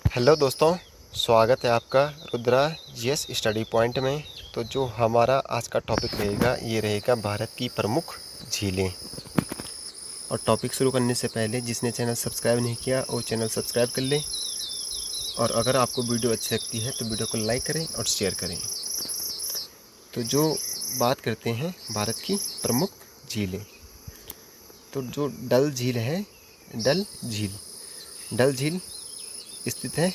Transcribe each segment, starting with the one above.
Hello दोस्तों, स्वागत है आपका रुद्रा जीएस स्टडी पॉइंट में। तो जो हमारा आज का टॉपिक रहेगा ये रहेगा भारत की प्रमुख झीलें। और टॉपिक शुरू करने से पहले जिसने चैनल सब्सक्राइब नहीं किया वो चैनल सब्सक्राइब कर ले। और अगर आपको वीडियो अच्छी लगती है तो वीडियो को लाइक करें और शेयर करें। तो जो बात करते हैं भारत की प्रमुख झीलें, तो जो डल झील है, डल झील स्थित है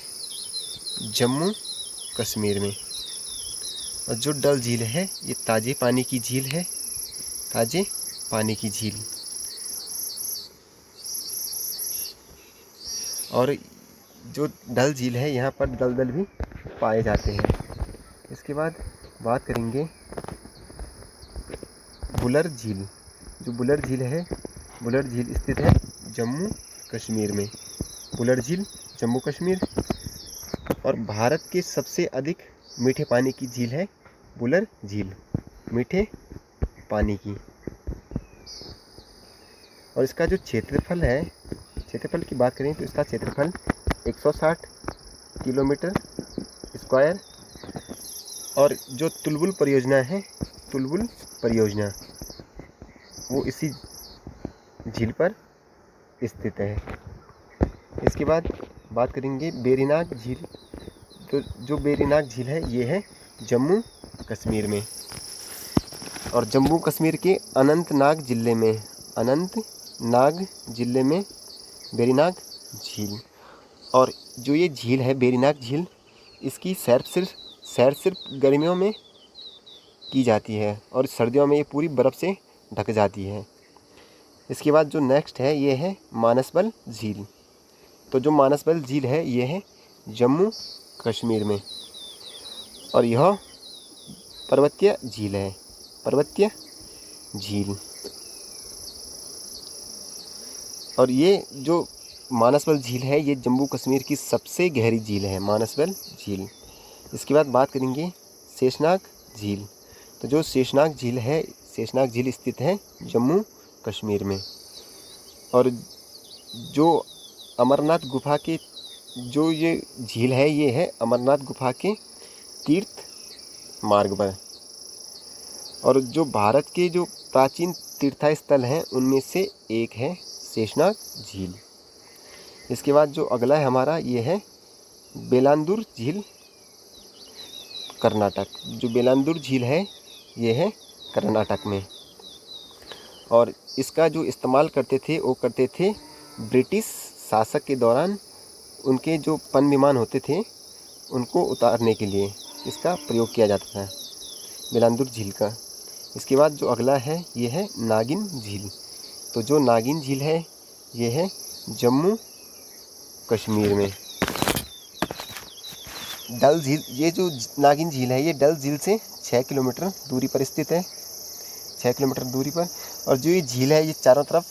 जम्मू कश्मीर में। और जो डल झील है ये ताज़े पानी की झील है, ताज़े पानी की झील। और जो डल झील है यहाँ पर दलदल भी पाए जाते हैं। इसके बाद बात करेंगे बुलर झील। जो बुलर झील है, बुलर झील स्थित है जम्मू कश्मीर में। बुलर झील जम्मू कश्मीर। और भारत के सबसे अधिक मीठे पानी की झील है बुलर झील, मीठे पानी की। और इसका जो क्षेत्रफल है, क्षेत्रफल की बात करें तो इसका क्षेत्रफल 160 किलोमीटर स्क्वायर। और जो तुलबुल परियोजना है, तुलबुल परियोजना वो इसी झील पर स्थित है। इसके बाद बात करेंगे बेरीनाग झील। तो जो बेरीनाग झील है ये है जम्मू कश्मीर में। और जम्मू कश्मीर के अनंतनाग ज़िले में बेरीनाग झील। और जो ये झील है बेरीनाग झील, इसकी सैर सिर्फ गर्मियों में की जाती है और सर्दियों में ये पूरी बर्फ़ से ढक जाती है। इसके बाद जो नेक्स्ट है ये है मानसबल झील। तो जो मानसबल झील है ये है जम्मू कश्मीर में। और यह पर्वतीय झील है, पर्वतीय झील। और ये जो मानसबल झील है ये जम्मू कश्मीर की सबसे गहरी झील है, मानसबल झील। इसके बाद बात करेंगे शेषनाग झील। तो जो शेषनाग झील है, शेषनाग झील स्थित है जम्मू कश्मीर में। और जो अमरनाथ गुफा के जो ये झील है ये है अमरनाथ गुफा के तीर्थ मार्ग पर। और जो भारत के जो प्राचीन तीर्थस्थल हैं उनमें से एक है शेषनाग झील। इसके बाद जो अगला है हमारा ये है बेलांदूर झील, कर्नाटक। जो बेलांदूर झील है ये है कर्नाटक में। और इसका जो इस्तेमाल करते थे ब्रिटिश शासक के दौरान, उनके जो पन विमान होते थे उनको उतारने के लिए इसका प्रयोग किया जाता था, बेलांदूर झील का। इसके बाद जो अगला है ये है नागिन झील। तो जो नागिन झील है ये है जम्मू कश्मीर में। डल झील, ये जो नागिन झील है ये डल झील से 6 किलोमीटर दूरी पर स्थित है, 6 किलोमीटर दूरी पर। और जो ये झील है ये चारों तरफ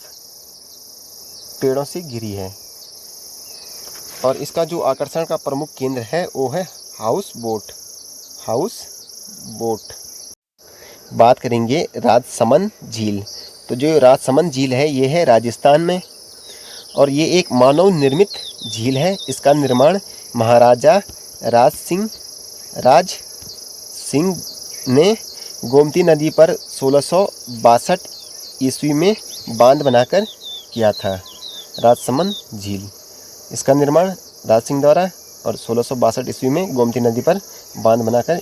पेड़ों से घिरी है। और इसका जो आकर्षण का प्रमुख केंद्र है वो है हाउस बोट। बात करेंगे राजसमंद झील। तो जो राजसमंद झील है ये है राजस्थान में। और ये एक मानव निर्मित झील है। इसका निर्माण महाराजा राज सिंह ने गोमती नदी पर 1662 ईस्वी में बांध बनाकर किया था। राजसमंद झील, इसका निर्माण राज सिंह द्वारा और 1662 ईस्वी में गोमती नदी पर बांध बनाकर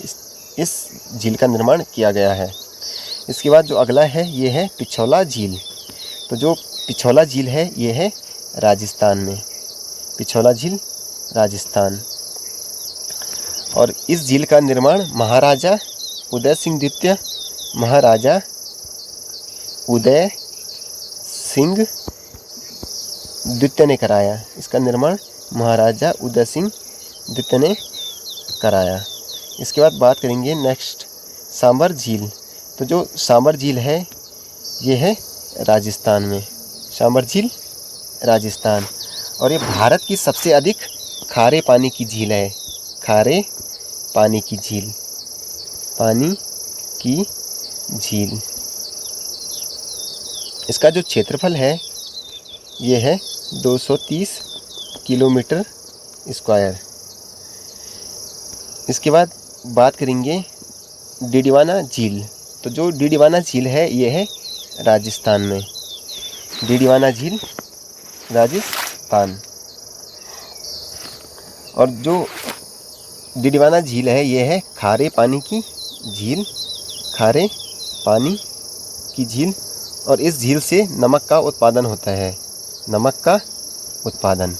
इस झील का निर्माण किया गया है। इसके बाद जो अगला है ये है पिछौला झील। तो जो पिछौला झील है ये है राजस्थान में, पिछौला झील राजस्थान। और इस झील का निर्माण महाराजा उदय सिंह द्वितीय ने कराया। इसका निर्माण महाराजा उदय सिंह द्वितीय ने कराया। इसके बाद बात करेंगे नेक्स्ट सांबर झील। तो जो सांबर झील है ये है राजस्थान में, सांबर झील राजस्थान। और ये भारत की सबसे अधिक खारे पानी की झील है, खारे पानी की झील, पानी की झील। इसका जो क्षेत्रफल है ये है 230 किलोमीटर स्क्वायर। इसके बाद बात करेंगे डिडवाना झील। तो जो डिडवाना झील है ये है राजस्थान में। डिडवाना झील राजस्थान। और जो डिडवाना झील है ये है खारे पानी की झील, खारे पानी की झील। और इस झील से नमक का उत्पादन होता है, नमक का उत्पादन।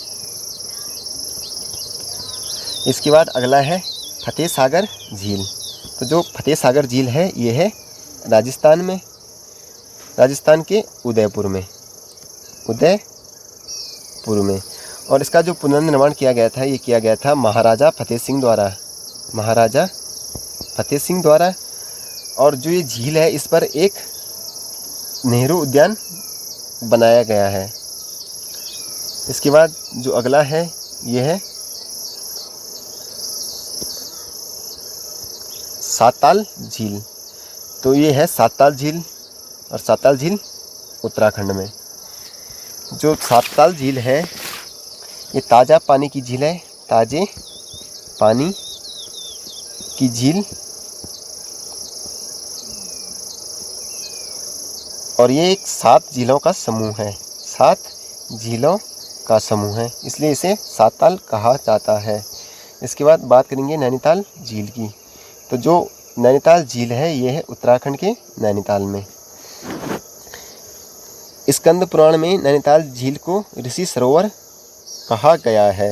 इसके बाद अगला है फतेह सागर झील। तो जो फतेह सागर झील है ये है राजस्थान में, राजस्थान के उदयपुर में, उदयपुर में। और इसका जो पुनर्निर्माण किया गया था ये किया गया था महाराजा फतेह सिंह द्वारा, महाराजा फतेह सिंह द्वारा। और जो ये झील है इस पर एक नेहरू उद्यान बनाया गया है। इसके बाद जो अगला है ये है साताल झील। तो ये है साताल झील, और साताल झील उत्तराखंड में। जो साताल झील है ये ताज़ा पानी की झील है, ताज़े पानी की झील। और ये एक 7 झीलों का समूह है, 7 झीलों का समूह है, इसलिए इसे साताल कहा जाता है। इसके बाद बात करेंगे नैनीताल झील की। तो जो नैनीताल झील है ये है उत्तराखंड के नैनीताल में। स्कंद पुराण में नैनीताल झील को ऋषि सरोवर कहा गया है।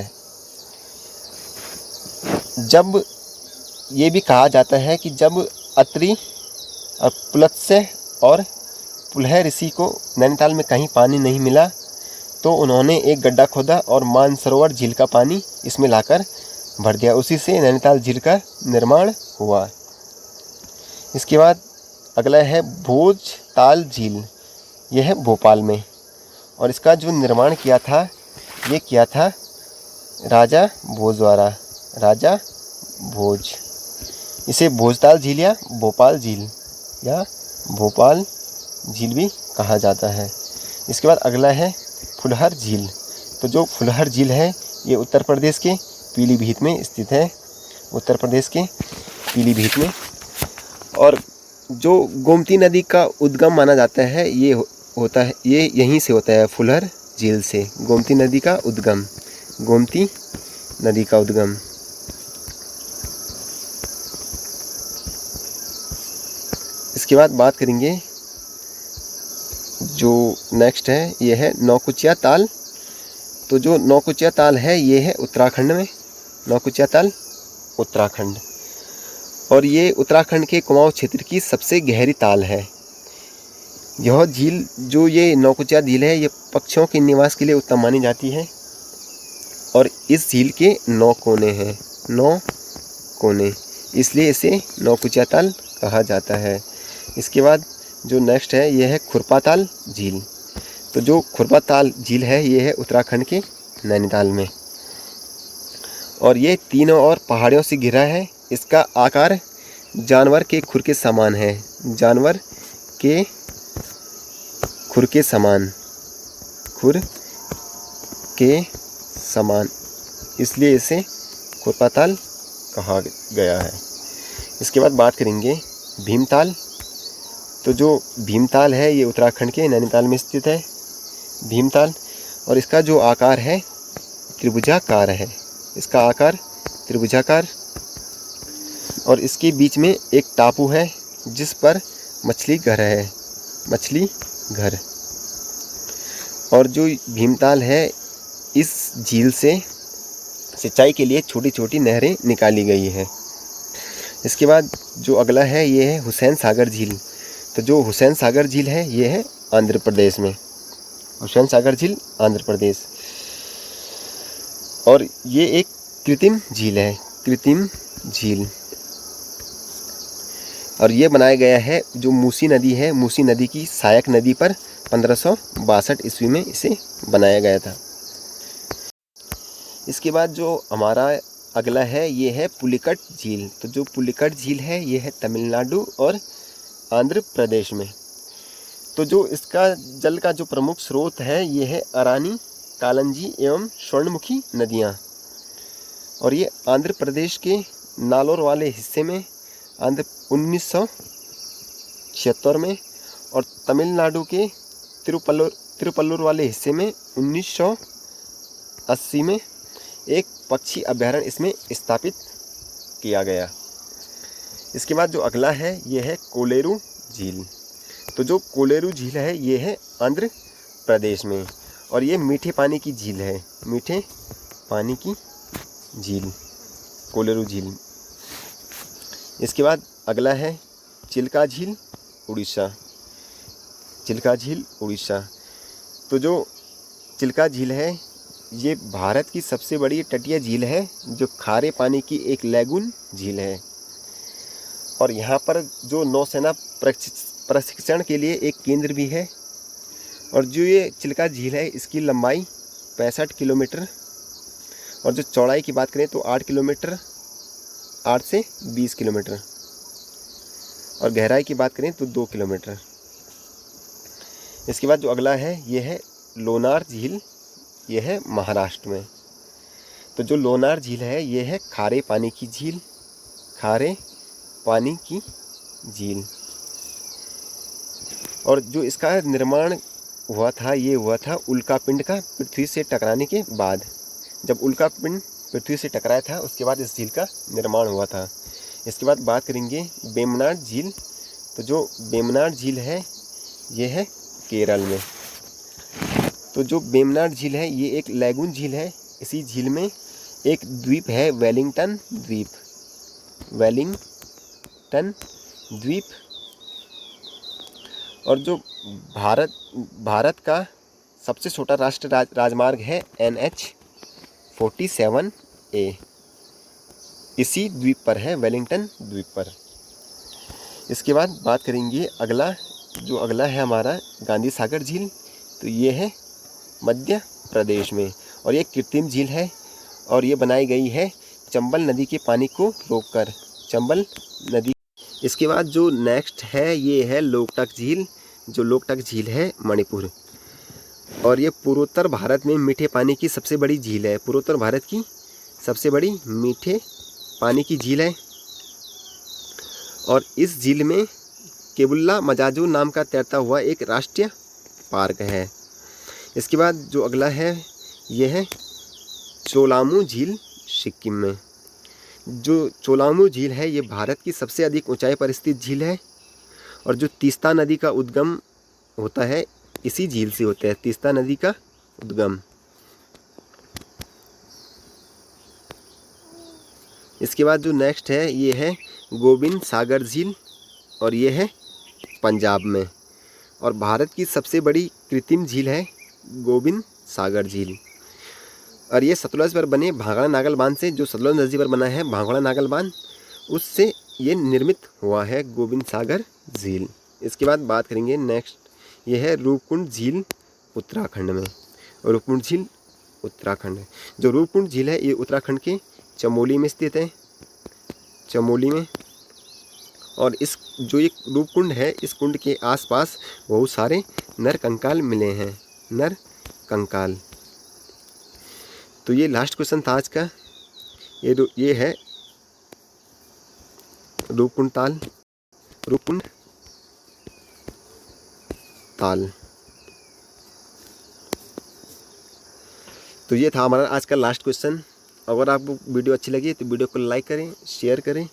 जब ये भी कहा जाता है कि जब अत्रि और पुलत्स्य और पुलह ऋषि को नैनीताल में कहीं पानी नहीं मिला तो उन्होंने एक गड्ढा खोदा और मानसरोवर झील का पानी इसमें लाकर भर दिया। उसी से नैनीताल झील का निर्माण हुआ। इसके बाद अगला है भोजताल झील। यह है भोपाल में, और इसका जो निर्माण किया था ये किया था राजा भोज द्वारा, राजा भोज। इसे भोजताल झील या भोपाल झील या भोपाल झील भी कहा जाता है। इसके बाद अगला है फुलहर झील। तो जो फुलहर झील है ये उत्तर प्रदेश के पीलीभीत में स्थित है, उत्तर प्रदेश के पीलीभीत में। और जो गोमती नदी का उद्गम माना जाता है ये होता है, ये यहीं से होता है, फुलहर झील से। गोमती नदी का उद्गम, गोमती नदी का उद्गम। इसके बाद बात करेंगे जो नेक्स्ट है ये है नौकुचिया ताल। तो जो नौकुचिया ताल है ये है उत्तराखंड में, नौकुचिया ताल उत्तराखंड। और ये उत्तराखंड के कुमाऊं क्षेत्र की सबसे गहरी ताल है। यह झील, जो ये नौकुचिया झील है, ये पक्षियों के निवास के लिए उत्तम मानी जाती है। और इस झील के 9 कोने हैं, 9 कोने, इसलिए इसे नौकुचिया ताल कहा जाता है। इसके बाद जो नेक्स्ट है ये है खुरपाताल झील। तो जो खुरपाताल झील है ये है उत्तराखंड के नैनीताल में, और ये तीनों ओर पहाड़ियों से घिरा है। इसका आकार जानवर के खुर के समान है, जानवर के खुर के समान, खुर के समान, इसलिए इसे खुरपाताल कहा गया है। इसके बाद बात करेंगे भीमताल। तो जो भीमताल है ये उत्तराखंड के नैनीताल में स्थित है, भीमताल। और इसका जो आकार है त्रिभुजाकार है, इसका आकार त्रिभुजाकार। और इसके बीच में एक टापू है जिस पर मछली घर है, मछली घर। और जो भीमताल है इस झील से सिंचाई के लिए छोटी छोटी नहरें निकाली गई है। इसके बाद जो अगला है ये है हुसैन सागर झील। तो जो हुसैन सागर झील है ये है आंध्र प्रदेश में, हुसैन सागर झील आंध्र प्रदेश। और ये एक कृत्रिम झील है, कृत्रिम झील। और ये बनाया गया है जो मूसी नदी है, मूसी नदी की सहायक नदी पर 1562 ईस्वी में इसे बनाया गया था। इसके बाद जो हमारा अगला है ये है पुलिकट झील। तो जो पुलिकट झील है ये है तमिलनाडु और आंध्र प्रदेश में। तो जो इसका जल का जो प्रमुख स्रोत है ये है अरानी, कालंजी एवं स्वर्णमुखी नदियाँ। और ये आंध्र प्रदेश के नालोर वाले हिस्से में आंध्र 1976 में, और तमिलनाडु के तिरुपल्लुर वाले हिस्से में 1980 में एक पक्षी अभयारण्य इसमें स्थापित किया गया। इसके बाद जो अगला है ये है कोलेरू झील। तो जो कोलेरू झील है ये है आंध्र प्रदेश में, और ये मीठे पानी की झील है, मीठे पानी की झील कोलेरू झील। इसके बाद अगला है चिल्का झील उड़ीसा, चिल्का झील उड़ीसा। तो जो चिल्का झील है ये भारत की सबसे बड़ी तटीय झील है, जो खारे पानी की एक लैगून झील है, और यहाँ पर जो नौसेना प्रशिक्षण के लिए एक केंद्र भी है। और जो ये चिल्का झील है इसकी लंबाई 65 किलोमीटर, और जो चौड़ाई की बात करें तो 8 किलोमीटर, 8 से 20 किलोमीटर, और गहराई की बात करें तो 2 किलोमीटर। इसके बाद जो अगला है ये है लोनार झील, ये है महाराष्ट्र में। तो जो लोनार झील है ये है खारे पानी की झील, खारे पानी की झील। और जो इसका निर्माण हुआ था ये हुआ था उल्कापिंड का पृथ्वी से टकराने के बाद। जब उल्कापिंड पृथ्वी से टकराया था उसके बाद इस झील का निर्माण हुआ था। इसके बाद बात करेंगे वेम्बनाड झील। तो जो वेम्बनाड झील है ये है केरल में। तो जो वेम्बनाड झील है ये एक लैगून झील है। इसी झील में एक द्वीप है वेलिंगटन द्वीप, वेलिंगटन द्वीप। और जो भारत का सबसे छोटा राष्ट्रीय राजमार्ग है NH-47A, इसी द्वीप पर है, वेलिंगटन द्वीप पर। इसके बाद बात करेंगे अगला है हमारा गांधी सागर झील। तो ये है मध्य प्रदेश में, और ये कृत्रिम झील है, और ये बनाई गई है चंबल नदी के पानी को रोककर, चंबल नदी। इसके बाद जो नेक्स्ट है ये है लोकटक झील। जो लोकटक झील है मणिपुर, और ये पूर्वोत्तर भारत में मीठे पानी की सबसे बड़ी झील है, पूर्वोत्तर भारत की सबसे बड़ी मीठे पानी की झील है। और इस झील में केबुल्ला मजाजू नाम का तैरता हुआ एक राष्ट्रीय पार्क है। इसके बाद जो अगला है ये है चोलामू झील सिक्किम में। जो चोलामू झील है ये भारत की सबसे अधिक ऊंचाई पर स्थित झील है, और जो तीस्ता नदी का उद्गम होता है इसी झील से होता है, तीस्ता नदी का उद्गम। इसके बाद जो नेक्स्ट है ये है गोबिंद सागर झील, और ये है पंजाब में, और भारत की सबसे बड़ी कृत्रिम झील है गोबिंद सागर झील। और ये सतलुज पर बने भांगड़ा नागल बांध से, जो सतलुज नदी पर बना है भांगड़ा नागल बांध, उससे ये निर्मित हुआ है गोबिंद सागर झील। इसके बाद बात करेंगे नेक्स्ट, ये है रूपकुंड झील उत्तराखंड में। रूपकुंड झील उत्तराखंड है। जो रूपकुंड झील है ये उत्तराखंड के चमोली में स्थित है, चमोली में। और इस जो ये रूपकुंड है इस कुंड के आसपास बहुत सारे नर कंकाल मिले हैं, नर कंकाल। तो ये लास्ट क्वेश्चन था आज का। ये है रूपकुंड ताल। तो ये था हमारा आज का लास्ट क्वेश्चन। अगर आपको वीडियो अच्छी लगी तो वीडियो को लाइक करें, शेयर करें,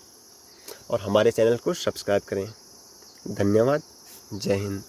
और हमारे चैनल को सब्सक्राइब करें। धन्यवाद। जय हिंद।